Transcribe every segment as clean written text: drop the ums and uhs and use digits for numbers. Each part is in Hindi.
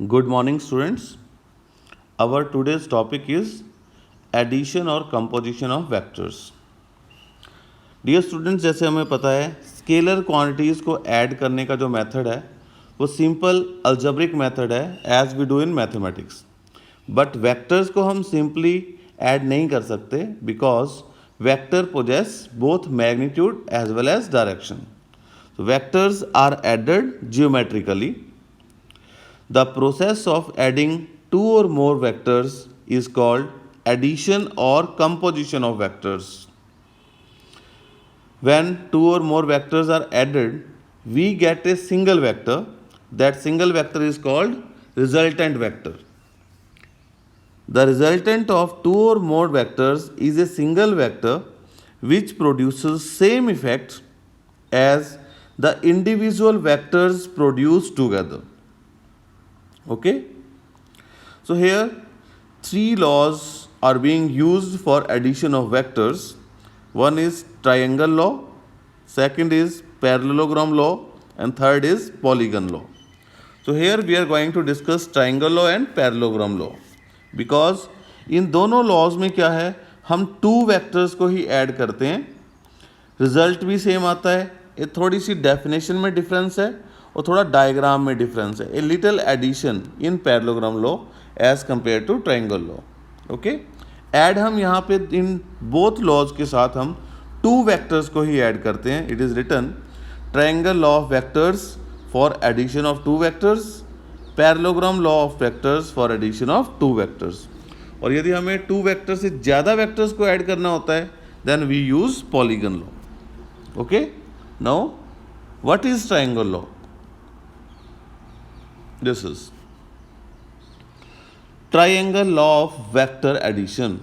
Good morning, students. Our today's topic is addition or composition of vectors. Dear students, जैसे हमें पता है स्केलर क्वांटिटीज़ को ऐड करने का जो मेथड है वो सिंपल अल्जेब्रिक मेथड है as we do in mathematics. But vectors को हम सिंपली ऐड नहीं कर सकते because vector possess both magnitude as well as direction. So vectors are added geometrically. The process of adding two or more vectors is called addition or composition of vectors. When two or more vectors are added, we get a single vector. That single vector is called resultant vector. The resultant of two or more vectors is a single vector which produces same effect as the individual vectors produced together. Okay, so here three laws are being used for addition of vectors. One is triangle law, second is parallelogram law, and third is polygon law. So here we are going to discuss triangle law and parallelogram law because इन दोनों लॉज में क्या है, हम टू वेक्टर्स को ही ऐड करते हैं, रिजल्ट भी सेम आता है. ये थोड़ी सी डेफिनेशन में डिफरेंस है और थोड़ा डायग्राम में डिफरेंस है. A little addition in parallelogram law as compare to triangle law. Okay, add हम यहाँ पे इन बोथ लॉज के साथ हम टू वेक्टर्स को ही ऐड करते हैं. It is written triangle law of vectors for addition of two vectors, parallelogram law of vectors for addition of two vectors. और यदि हमें टू वेक्टर से ज़्यादा वेक्टर्स को ऐड करना होता है then we use polygon law. Okay, now what is triangle law? This is triangle law of vector addition.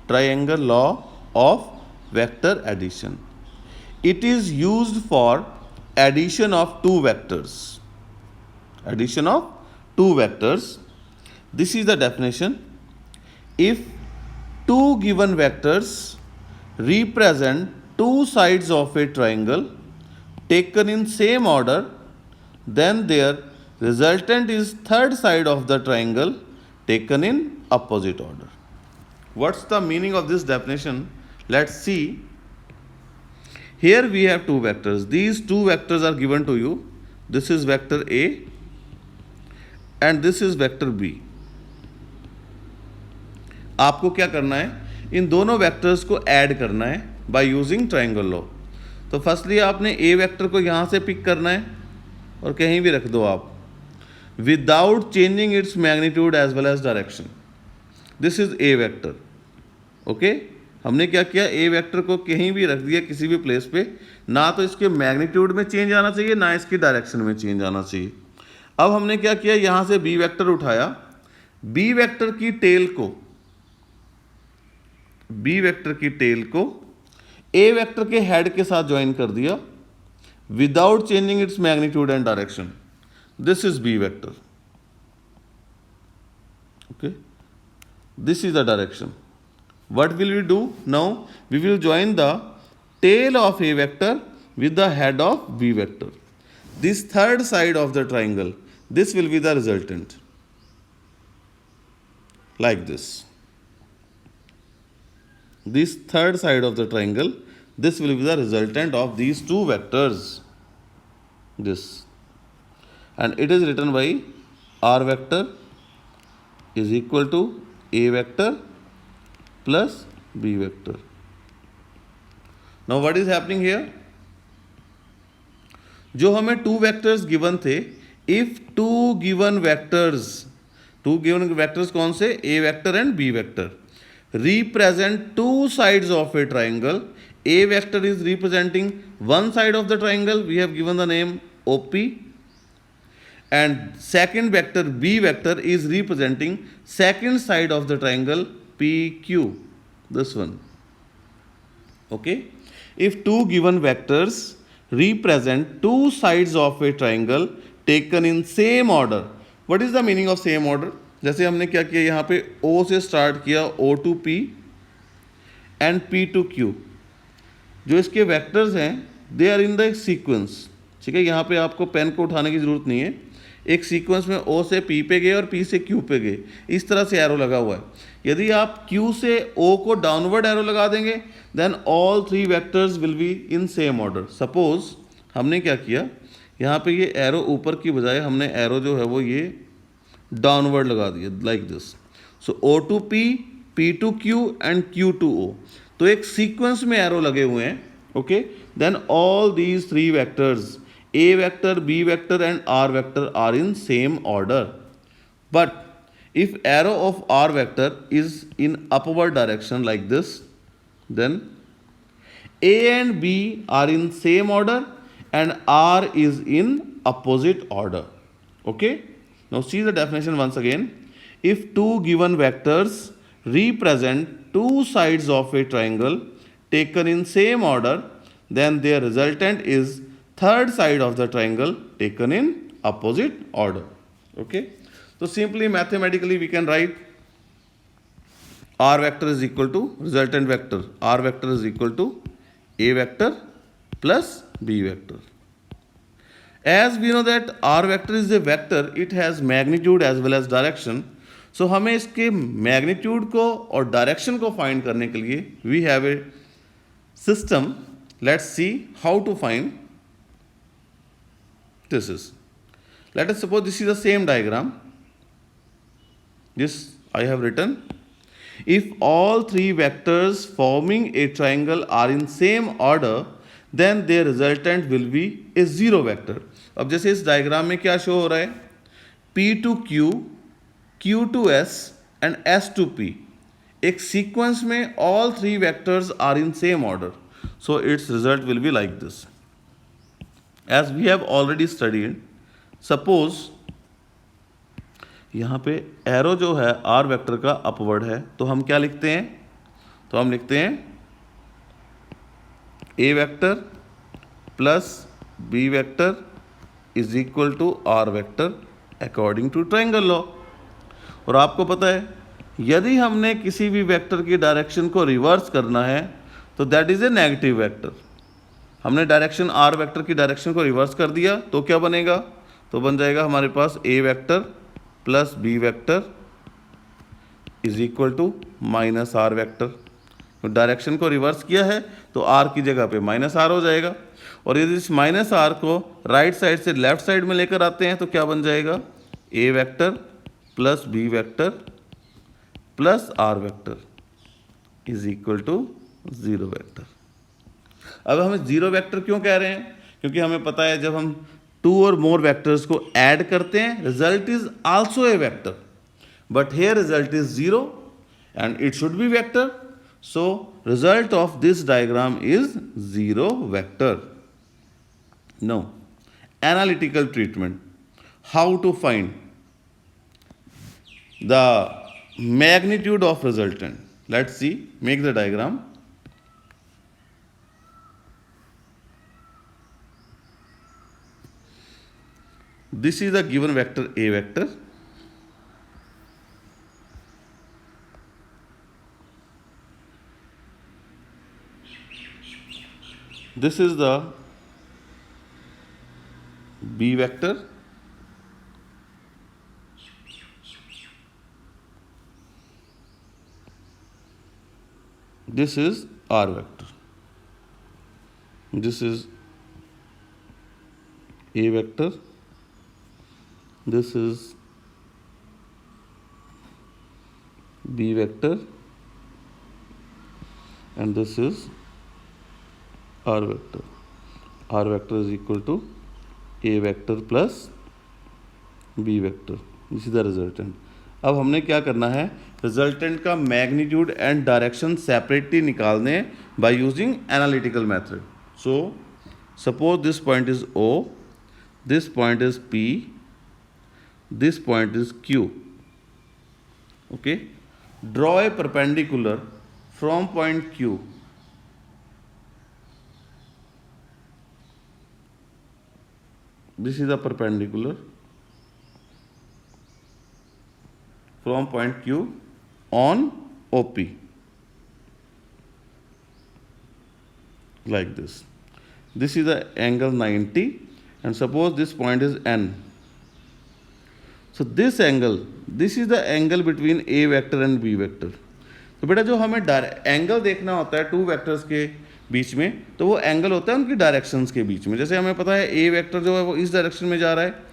Triangle law of vector addition. It is used for addition of two vectors. Addition of two vectors. This is the definition. If two given vectors represent two sides of a triangle taken in same order, then their resultant is third side of the triangle taken in opposite order. What's the meaning of this definition? Let's see. Here we have two vectors. These two vectors are given to you. This is vector A and this is vector B. आपको क्या करना है, इन दोनों वेक्टर्स को ऐड करना है बाय यूजिंग ट्रायंगल लॉ. तो फर्स्टली आपने ए वेक्टर को यहाँ से पिक करना है और कहीं भी रख दो आप without changing its magnitude as well as direction. This is A vector. Okay, हमने क्या किया, ए वेक्टर को कहीं भी रख दिया किसी भी प्लेस पे, ना तो इसके मैग्नीट्यूड में चेंज आना चाहिए ना इसकी डायरेक्शन में चेंज आना चाहिए. अब हमने क्या किया, यहाँ से बी वेक्टर उठाया, बी वेक्टर की टेल को ए वेक्टर के हेड के साथ ज्वाइन कर दिया without changing its magnitude and direction. This is B vector. Okay, this is the direction. What will we do now, we will join the tail of A vector with the head of B vector. This third side of the triangle, this will be the resultant like this. This third side of the triangle, this will be the resultant of these two vectors, this, and it is written by r vector is equal to a vector plus b vector. Now what is happening here, जो हमें two vectors given थे, if two given vectors कौन से, a vector and b vector represent two sides of a triangle, a vector is representing one side of the triangle, we have given the name OP, and second vector b vector is representing second side of the triangle PQ, this one. Okay, if two given vectors represent two sides of a triangle taken in same order, what is the meaning of same order? जैसे हमने क्या किया, यहाँ पे O से स्टार्ट किया, O to P and P to Q. जो इसके वेक्टर्स हैं they are in the sequence, ठीक है, यहाँ पे आपको पेन को उठाने की ज़रूरत नहीं है, एक सीक्वेंस में O से P पे गए और P से Q पे गए, इस तरह से एरो लगा हुआ है। यदि आप Q से O को डाउनवर्ड एरो लगा देंगे then all 3 vectors will be in same order. Suppose हमने क्या किया, यहाँ पे ये एरो ऊपर की बजाय हमने एरो जो है वो ये डाउनवर्ड लगा दिया like this. So O to P, P to Q and Q to O। तो एक सीक्वेंस में एरो लगे हुए हैं, okay. Then all these 3 vectors A vector, B vector and R vector are in same order. But if arrow of R vector is in upward direction like this, then A and B are in same order and R is in opposite order. Okay? Now see the definition once again. If two given vectors represent two sides of a triangle taken in same order, then their resultant is third side of the triangle taken in opposite order. Okay, so simply mathematically we can write R vector is equal to resultant vector, R vector is equal to A vector plus B vector. As we know that R vector is a vector, it has magnitude as well as direction. So हमें इसके magnitude को और direction को find करने के लिए we have a system. Let's see how to find this is. Let us suppose this is the same diagram. This I have written. If all 3 vectors forming a triangle are in same order, then their resultant will be a zero vector. अब जैसे इस डायग्राम में क्या शो हो रहा है, P to Q, Q to S and S to P. एक सीक्वेंस में all 3 vectors are in same order. So its result will be like this. As we have already studied, suppose यहाँ पे एरो जो है आर वेक्टर का अपवर्ड है, तो हम क्या लिखते हैं, तो हम लिखते हैं A vector plus B vector is equal to R vector according to triangle law. और आपको पता है यदि हमने किसी भी वेक्टर की डायरेक्शन को रिवर्स करना है तो that is a negative vector. हमने डायरेक्शन आर वेक्टर की डायरेक्शन को रिवर्स कर दिया तो क्या बनेगा, तो बन जाएगा हमारे पास A vector plus B vector is equal to minus R vector. तो डायरेक्शन को रिवर्स किया है तो आर की जगह पे माइनस आर हो जाएगा, और यदि इस माइनस आर को राइट साइड से लेफ्ट साइड में लेकर आते हैं तो क्या बन जाएगा, A vector plus B vector plus R vector is equal to zero vector. अब हमें जीरो वेक्टर क्यों कह रहे हैं, क्योंकि हमें पता है जब हम 2 और मोर वेक्टर्स को ऐड करते हैं result is also a vector, but here result is zero and it should be vector, so result of this diagram is zero vector. No analytical treatment, how to find the magnitude of resultant. Let's see, make the diagram. This is the given vector A vector. This is the B vector. This is R vector. This is A vector. This is B vector. And this is R vector. R vector is equal to A vector plus B vector. This is the resultant. अब हमने क्या करना है, रिजल्टेंट का मैग्नीट्यूड एंड डायरेक्शन सेपरेटली निकालने by using analytical method. So suppose this point is O, this point is P, this point is Q. Okay, draw a perpendicular from point Q this is the perpendicular from point Q on OP like this. This is the angle 90 and suppose this point is n. So this is the angle between a vector and b vector. तो बेटा जो हमें एंगल देखना होता है टू वेक्टर्स के बीच में, तो वो एंगल होता है उनकी डायरेक्शंस के बीच में. जैसे हमें पता है ए वेक्टर जो है वो इस डायरेक्शन में जा रहा है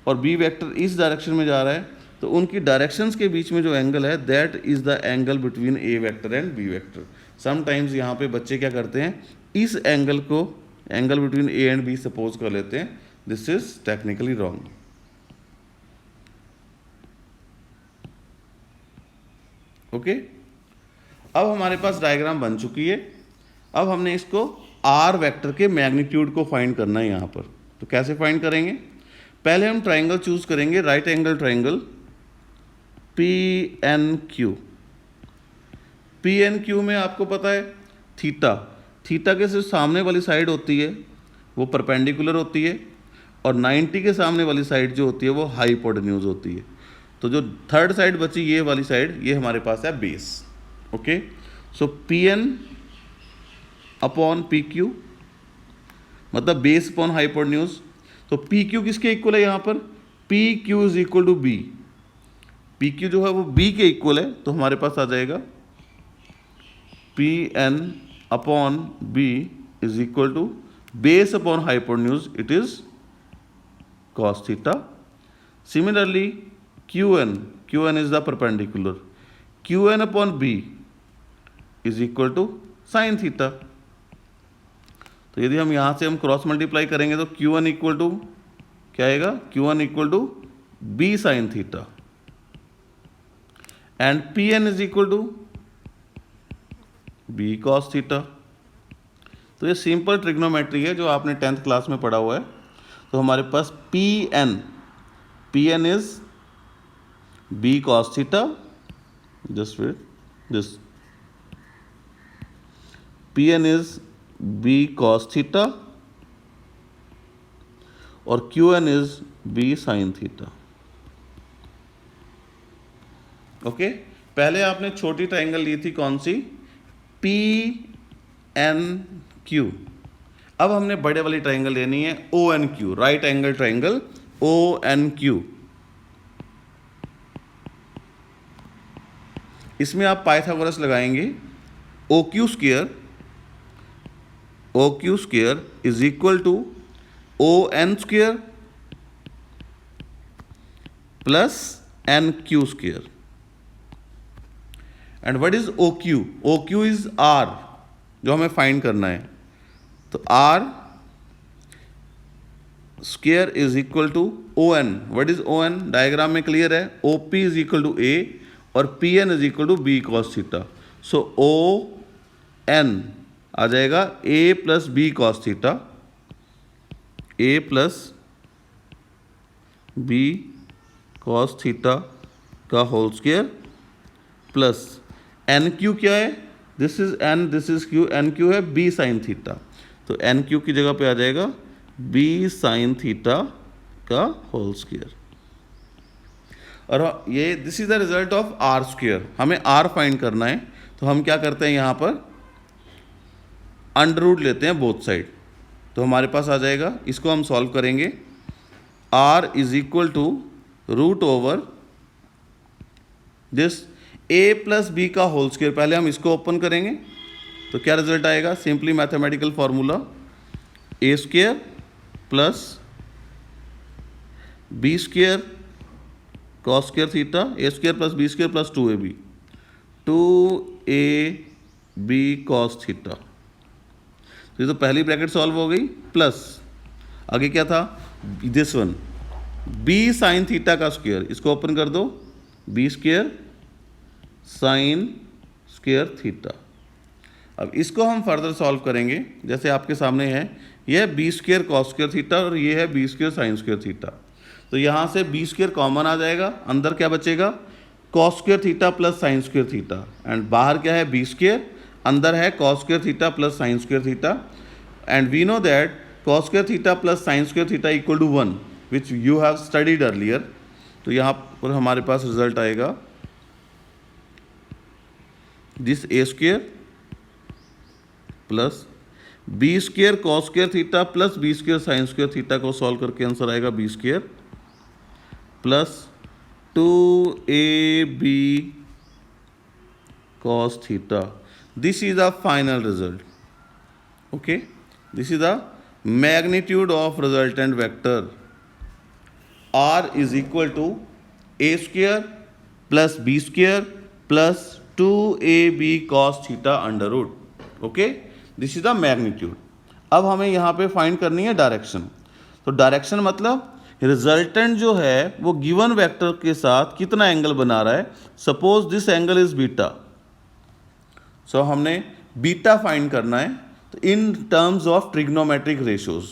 और बी वेक्टर इस डायरेक्शन में जा रहा है, तो उनकी डायरेक्शंस के बीच में जो एंगल है that is the angle between A vector and B vector. Sometimes यहाँ पे बच्चे क्या करते हैं, इस एंगल को angle between A and B suppose कर लेते हैं. This is technically wrong. Okay, अब हमारे पास डायग्राम बन चुकी है. अब हमने इसको आर वेक्टर के मैग्नीट्यूड को फाइंड करना है यहाँ पर. तो कैसे फाइंड करेंगे, पहले हम ट्राइंगल चूज करेंगे, right angle triangle P N Q. P N Q में आपको पता है थीटा के सिर्फ सामने वाली साइड होती है वो परपेंडिकुलर होती है, और 90 के सामने वाली साइड जो होती है वो हाइपोटेन्यूज होती है. तो जो थर्ड साइड बची ये वाली साइड, ये हमारे पास है base. Okay, so P N upon P Q मतलब बेस अपॉन हाइपोटेन्यूज. तो पी क्यू किसके इक्वल है यहाँ पर, P Q is equal to B. P Q जो है वो बी के इक्वल है, तो हमारे पास आ जाएगा P N upon B is equal to base upon hypotenuse, it is cos theta. Similarly, qn is the perpendicular, qn upon b is equal to sin theta. तो यदि हम यहाँ से हम क्रॉस मल्टीप्लाई करेंगे तो q1 इक्वल टू क्या आएगा, q1 equal to b sin theta and pn is equal to b cos theta. तो ये सिंपल ट्रिग्नोमेट्री है जो आपने 10th क्लास में पढ़ा हुआ है. तो हमारे पास pn is b cos theta, just wait, this pn is b cos theta और qn is b sin theta. Okay, पहले आपने छोटी ट्राइंगल ली थी कौन सी, PNQ. अब हमने बड़े वाली ट्राइंगल लेनी है ONQ, right angle triangle ONQ. इसमें आप पाइथागोरस लगाएंगे. OQ square is equal to ON square plus NQ square. And what is OQ? OQ is R जो हमें फाइंड करना है. तो R square is equal to ON. What is ON? Diagram में क्लियर है. OP is equal to A और PN is equal to B cos theta. So ON आ जाएगा A plus B cos theta, A plus B cos theta का होल स्क्वायर प्लस NQ क्या है, this is N, this is Q, NQ है B साइन थीटा. तो NQ की जगह पे आ जाएगा B साइन थीटा का होल स्क्वायर. और ये this is the result of R square. हमें R फाइंड करना है, तो हम क्या करते हैं यहाँ पर अंडर रूट लेते हैं बोथ साइड. तो हमारे पास आ जाएगा, इसको हम सॉल्व करेंगे. R is equal to root over this A plus B का होल स्क्वायर. पहले हम इसको ओपन करेंगे तो क्या रिजल्ट आएगा, simply mathematical formula A square plus B square cos square theta, A square plus B square plus 2AB, 2AB cos theta. तो ये तो पहली ब्रैकेट सॉल्व हो गई. प्लस आगे क्या था, this one B sine theta का स्क्वायर, इसको ओपन कर दो, B square sine square theta. अब इसको हम फर्दर सॉल्व करेंगे. जैसे आपके सामने है, यह B square cos square theta और ये है B square sine square theta. तो यहाँ से बी स्क्वायर कॉमन आ जाएगा, अंदर क्या बचेगा, cos square theta plus sine square theta, and बाहर क्या है बी स्क्वायर, अंदर है cos square theta plus sine square theta. And we know that cos square theta plus sine square theta equal to 1 which you have studied earlier. तो यहाँ पर हमारे पास रिजल्ट आएगा this A square plus B square cos square theta plus B square sine square theta को सॉल्व करके आंसर आएगा B square plus 2ab cos theta. This is the final result. Okay, this is the magnitude of resultant vector. R is equal to a square plus b square plus 2ab cos theta under root. Okay, this is the magnitude. अब हमें यहाँ पे फाइंड करनी है डायरेक्शन. तो डायरेक्शन मतलब रिजल्टेंट जो है वो गिवन वेक्टर के साथ कितना एंगल बना रहा है. Suppose this angle is beta, so हमने बीटा फाइंड करना है. तो in terms of trigonometric ratios,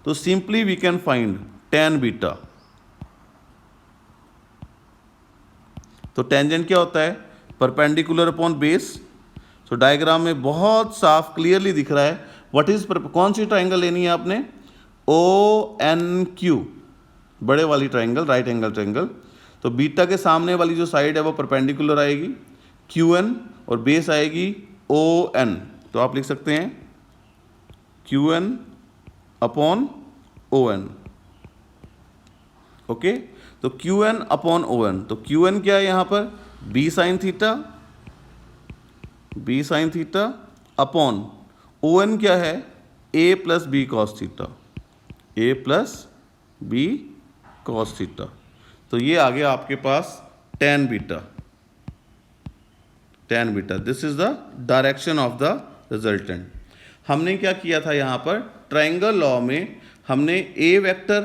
तो simply we can find tan beta. तो टेंजेंट क्या होता है? Perpendicular upon base. So diagram में बहुत साफ क्लियरली दिख रहा है व्हाट इज, कौन सी ट्राइंगल लेनी है आपने? ONQ, बड़े वाली ट्राइंगल, राइट एंगल ट्राइंगल. तो बीटा के सामने वाली जो साइड है वो परपेंडिकुलर आएगी QN और बेस आएगी ON. तो आप लिख सकते हैं QN अपॉन ON. ओके, तो QN अपॉन ON. तो QN क्या है यहाँ पर? B sine theta upon ON क्या है? A plus B cos theta. A plus B cos theta. तो ये आ गया आपके पास tan beta. This is the direction of the resultant. हमने क्या किया था यहाँ पर? ट्राइंगल लॉ में हमने A वेक्टर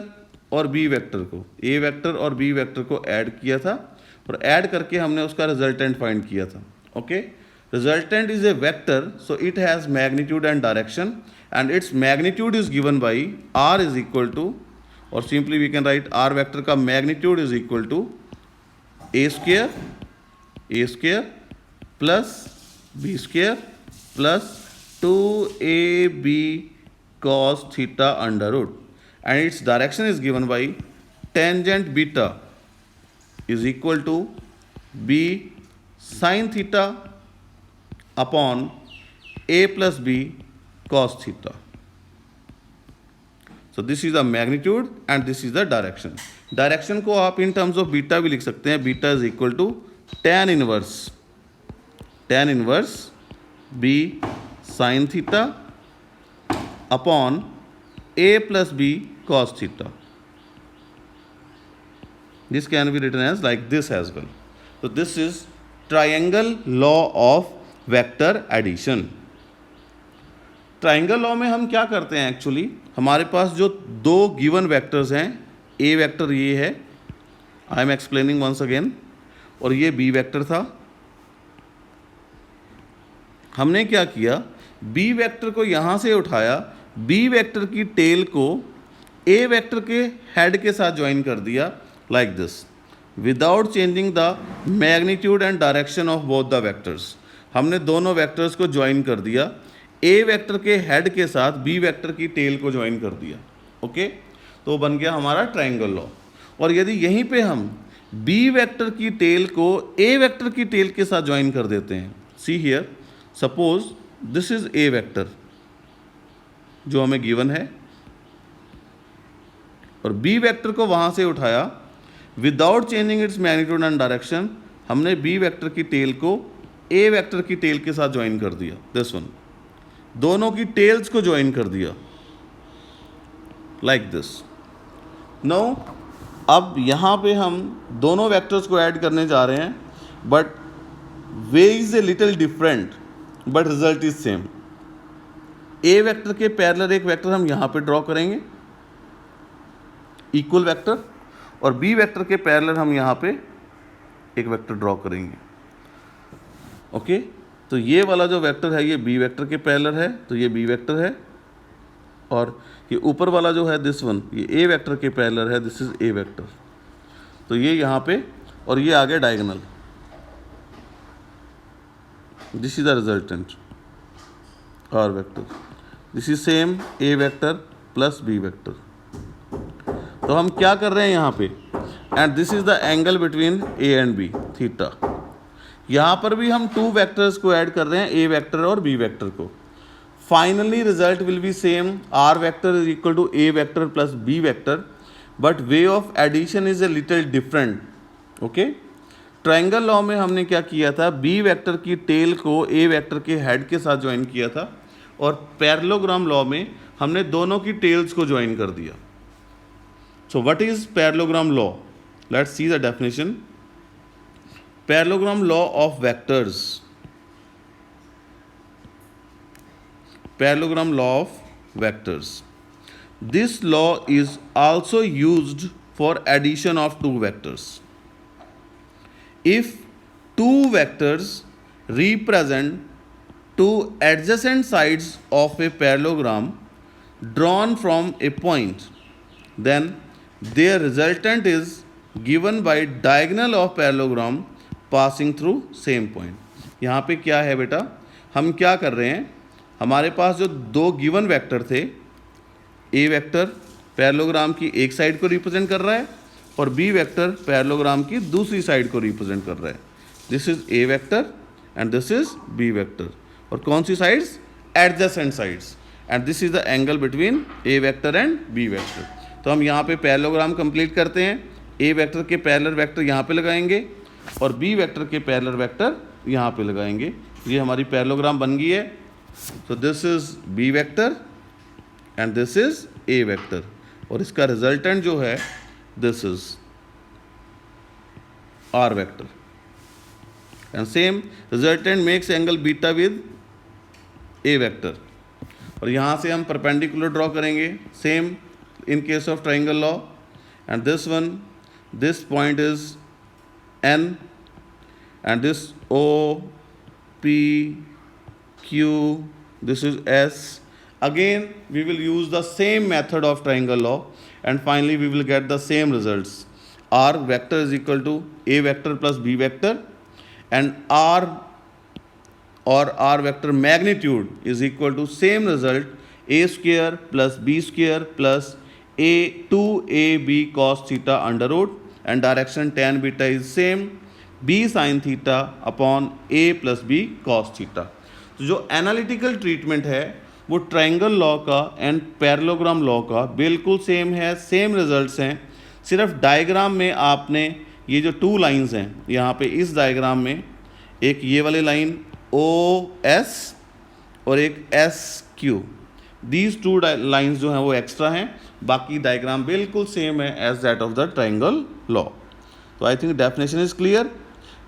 और B वेक्टर को ऐड किया था और ऐड करके हमने उसका रिजल्टेंट फाइंड किया था. Okay, resultant is A vector, so it has magnitude and direction, and its magnitude is given by R is equal to, और simply we can write R vector का magnitude is equal to a square plus b square plus 2ab cos theta under root, and its direction is given by tangent beta is equal to b sin theta upon a plus b cos theta. So this is the magnitude and this is the direction. Direction को आप इन टर्म्स ऑफ बीटा भी लिख सकते हैं. Beta is equal to tan inverse b sin theta upon a plus b cos theta. This can be written as like this as well. So this is triangle law of vector addition. Triangle law में हम क्या करते हैं? एक्चुअली हमारे पास जो दो गिवन वेक्टर्स हैं, ए वेक्टर ये है, I am explaining once again, और ये बी वेक्टर था. हमने क्या किया? बी वेक्टर को यहाँ से उठाया, बी वेक्टर की टेल को ए वेक्टर के हेड के साथ ज्वाइन कर दिया like this, without changing the magnitude and direction of both the vectors. हमने दोनों वेक्टर्स को ज्वाइन कर दिया, ए वेक्टर के हेड के साथ बी वेक्टर की टेल को ज्वाइन कर दिया. ओके, तो बन गया हमारा ट्राइंगल लॉ. और यदि यहीं पे हम बी वेक्टर की टेल को ए वेक्टर की टेल के साथ ज्वाइन कर देते हैं, see here, suppose this is A vector जो हमें गिवन है, और बी वेक्टर को वहां से उठाया, without changing its magnitude and direction हमने बी वेक्टर की टेल को ए वेक्टर की टेल के साथ ज्वाइन कर दिया. दिस वन, दोनों की टेल्स को ज्वाइन कर दिया लाइक दिस. नाउ अब यहाँ पे हम दोनों वेक्टर्स को ऐड करने जा रहे हैं, but way is a little different but result is same. A vector के पैरेलल एक वेक्टर हम यहाँ पे ड्रॉ करेंगे, इक्वल वेक्टर, और बी वेक्टर के पैरेलल हम यहाँ पे एक वेक्टर ड्रॉ करेंगे. ओके, तो ये वाला जो वेक्टर है ये बी वेक्टर के पैरेलल है, तो ये बी वेक्टर है, और ये ऊपर वाला जो है दिस वन, ये ए वेक्टर के पैरेलल है, दिस इज ए वेक्टर. तो ये यहाँ पे, और ये आगे diagonal, this is the resultant R vector. This is same A vector plus B vector. तो हम क्या कर रहे हैं यहाँ पे? And this is the angle between A and B, theta. यहाँ पर भी हम टू वेक्टर्स को ऐड कर रहे हैं, ए वेक्टर और बी वेक्टर को. finally result will be same, r vector is equal to a vector plus b vector, but way of addition is a little different. Okay, triangle law में हमने क्या किया था, बी वेक्टर की टेल को ए वेक्टर के हेड के साथ ज्वाइन किया था, और पैरेललोग्राम लॉ में हमने दोनों की टेल्स को ज्वाइन कर दिया. So what is parallelogram law? Let's see the definition. Parallelogram law of vectors. Parallelogram law of vectors. This law is also used for addition of two vectors. If two vectors represent two adjacent sides of a parallelogram drawn from a point, then their resultant is given by diagonal of parallelogram passing through same point. यहाँ पे क्या है बेटा, हम क्या कर रहे हैं, हमारे पास जो दो गिवन वेक्टर थे, ए वेक्टर पैरेललोग्राम की एक साइड को रिप्रेजेंट कर रहा है और बी वेक्टर पैरेललोग्राम की दूसरी साइड को रिप्रेजेंट कर रहा है. This is A vector and this is B vector. और कौन सी sides? Adjacent sides. And this is the angle between A vector and B vector. तो हम यहाँ पे पैरेललोग्राम कंप्लीट करते हैं. ए वेक्टर के पैरेलल वेक्टर यहाँ पे लगाएंगे और बी वेक्टर के पैरेलल वेक्टर यहाँ पे लगाएंगे. ये हमारी पैरेललोग्राम बन गई है. So this is B vector and this is A vector, और इसका रिजल्टेंट जो है this is R vector, and same resultant makes angle beta with A vector. और यहाँ से हम परपेंडिकुलर ड्रॉ करेंगे, same in case of triangle law. And this one, this point is N and this O, P, Q, this is S. Again we will use the same method of triangle law and finally we will get the same results. R vector is equal to A vector plus B vector, and R or R vector magnitude is equal to same result, A square plus B square plus A 2AB cos theta under root, and direction tan beta is same, B sin theta upon A plus B cos theta. तो जो एनालिटिकल ट्रीटमेंट है वो ट्रायंगल लॉ का एंड पैरेललोग्राम लॉ का बिल्कुल सेम है, सेम रिजल्ट्स हैं. सिर्फ डायग्राम में आपने ये जो टू लाइंस हैं, यहाँ पे इस डायग्राम में एक ये वाली लाइन OS और एक SQ, दीज टू लाइंस जो हैं वो एक्स्ट्रा हैं. बाकी डायग्राम बिल्कुल सेम है as that of the triangle law. तो I think definition is clear.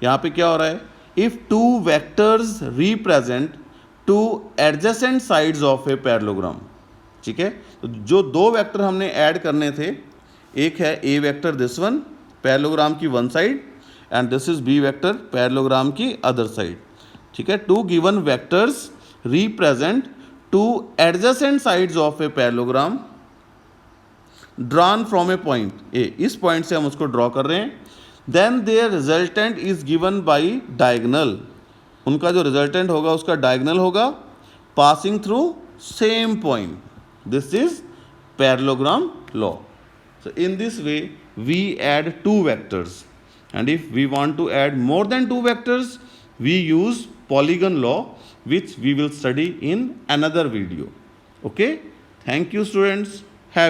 यहाँ पे क्या हो रहा है, if two vectors represent two adjacent sides of a parallelogram. ठीक है, तो जो दो वेक्टर हमने ऐड करने थे, एक है A vector this one parallelogram की one side and this is B vector parallelogram की अदर साइड. ठीक है, two given vectors represent two adjacent sides of a parallelogram drawn from a point A. इस पॉइंट से हम उसको ड्रॉ कर रहे हैं. Then their resultant is given by diagonal. उनका जो रिजल्टेंट होगा उसका डायगनल होगा passing through same point. This is parallelogram law. So in this way we add two vectors, and if we want to add more than two vectors we use polygon law, which we will study in another video. Okay, thank you students.